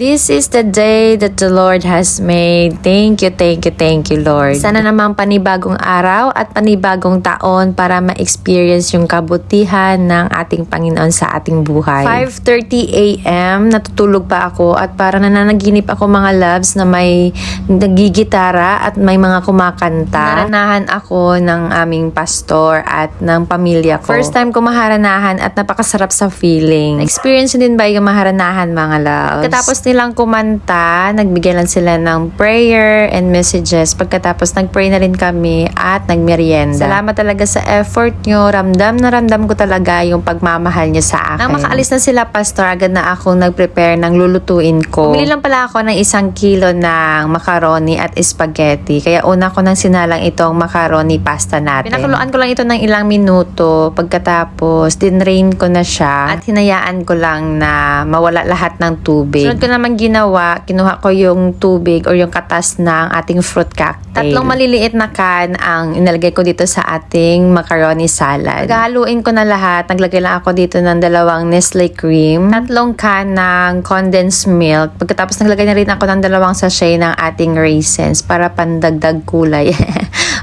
This is the day that the Lord has made. Thank you, Lord. Sana namang panibagong araw at panibagong taon para ma-experience yung kabutihan ng ating Panginoon sa ating buhay. 5:30 a.m. natutulog pa ako at para nananaginip ako mga loves na may nagigitara at may mga kumakanta. Naranahan ako ng aming pastor at ng pamilya ko. First time ko maharanahan at napakasarap sa feeling. Experience din ba yung maharanahan mga loves? Pagkatapos nilang kumanta, nagbigay lang sila ng prayer and messages. Pagkatapos nagpray na rin kami at nagmerienda. Salamat talaga sa effort nyo. Ramdam na ramdam ko talaga yung pagmamahal nyo sa akin. Nang makaalis na sila pastor, agad na akong nag-prepare ng lulutuin ko. Bumili lang pala ako ng 1 kilo ng macaroni at spaghetti. Kaya una ko nang sinalang itong macaroni pasta natin. Pinakuluan ko lang ito ng ilang minuto. Pagkatapos, dinrain ko na siya at hinayaan ko lang na mawala lahat ng tubig. Sunod ko naman ginawa, kinuha ko yung tubig or yung katas ng ating fruit cocktail. 3 maliliit na can ang inalagay ko dito sa ating macaroni salad. Paghaluin ko na lahat, naglagay lang ako dito ng 2 Nestle cream, 3 can ng condensed milk. Pagkatapos naglagay na rin ako ng 2 sachet ng ating raisins para pandagdag kulay.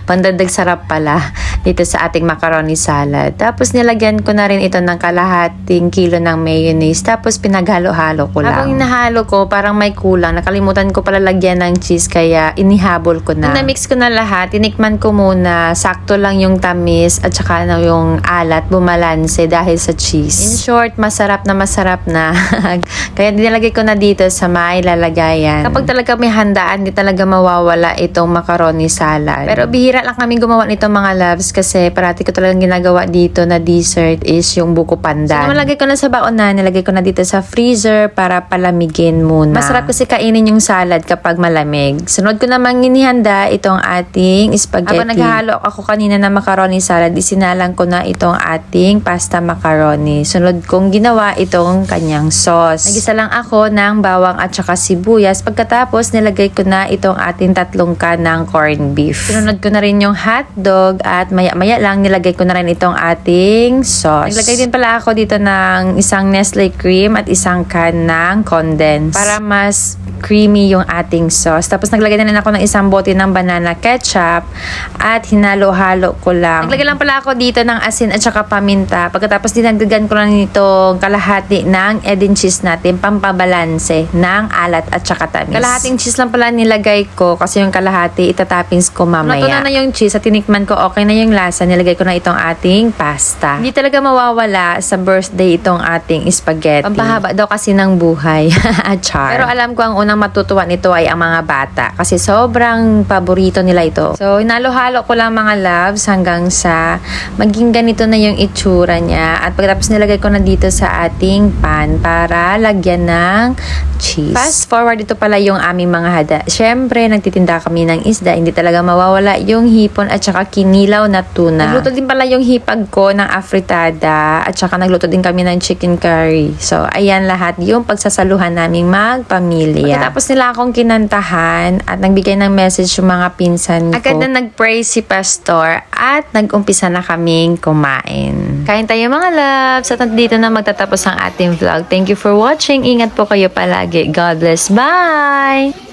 Pandagdag sarap pala dito sa ating macaroni salad. Tapos nilagyan ko na rin ito ng kalahating kilo ng mayonnaise. Tapos pinaghalo-halo ko lang. Habang inahalo ko, parang may kulang. Nakalimutan ko pala lagyan ng cheese kaya inihabol ko na. Nung na-mix ko na lahat, tinikman ko muna. Sakto lang yung tamis at saka yung alat bumalanse dahil sa cheese. In short, masarap na. Kaya dinalagay ko na dito sa may lalagayan. Kapag talaga may handaan, di talaga mawawala itong macaroni salad. Pero bihira lang kami gumawa nito mga loves kasi parati ko talagang ginagawa dito na dessert is yung buko pandan. So, nalagay ko na sa baonan, nilagay ko na dito sa freezer para palamigin muna. Masarap kasi kainin yung salad kapag malamig. Sunod ko namang inihanda itong ating spaghetti. Habang naghahalo ako kanina ng macaroni salad, isinalang ko na itong ating pasta macaroni. Sunod kong ginawa itong kanyang sauce. Nagisa lang ako ng bawang at saka sibuyas. Pagkatapos, nilagay ko na itong ating 3 can ng corned beef. Sunod ko na rin yung hotdog at maya-maya lang nilagay ko na rin itong ating sauce. Naglagay din pala ako dito ng 1 Nestle cream at 1 can ng condensed para mas creamy yung ating sauce. Tapos naglagay na rin ako ng 1 bote ng banana ketchup at hinalo-halo ko lang. Naglagay lang pala ako dito ng asin at saka paminta. Pagkatapos dinagdagan ko lang itong kalahati ng Edin cheese natin pampabalanse ng alat at saka tamis. Kalahating cheese lang pala nilagay ko kasi yung kalahati itatoppings ko mamaya. Natunan na yung cheese at tinikman ko okay na yung lasa. Nilagay ko na itong ating pasta. Hindi talaga mawawala sa birthday itong ating spaghetti. Pampahaba daw kasi ng buhay. Char. Pero alam ko ang unang matutuwa nito ay ang mga bata kasi sobrang paborito nila ito. So, hinalo-halo ko lang mga loves hanggang sa maging ganito na yung itsura niya. At pagkatapos nilagay ko na dito sa ating pan para lagyan ng cheese. Fast forward, ito pala yung aming mga handa. Siyempre, nagtitinda kami ng isda. Hindi talaga mawawala yung hipon at saka kinilaw na tuna. Nagluto din pala yung hipag ko ng afritada at saka nagluto din kami ng chicken curry. So, ayan lahat yung pagsasaluhan naming magpamilya. Pagkatapos nila akong kinantahan at nagbigay ng message yung mga pinsan ko. Agad na nag-pray si pastor at nag-umpisa na kaming kumain. Kain tayo mga loves at dito na magtatapos ang ating vlog. Thank you for watching. Ingat po kayo palagi. God bless. Bye!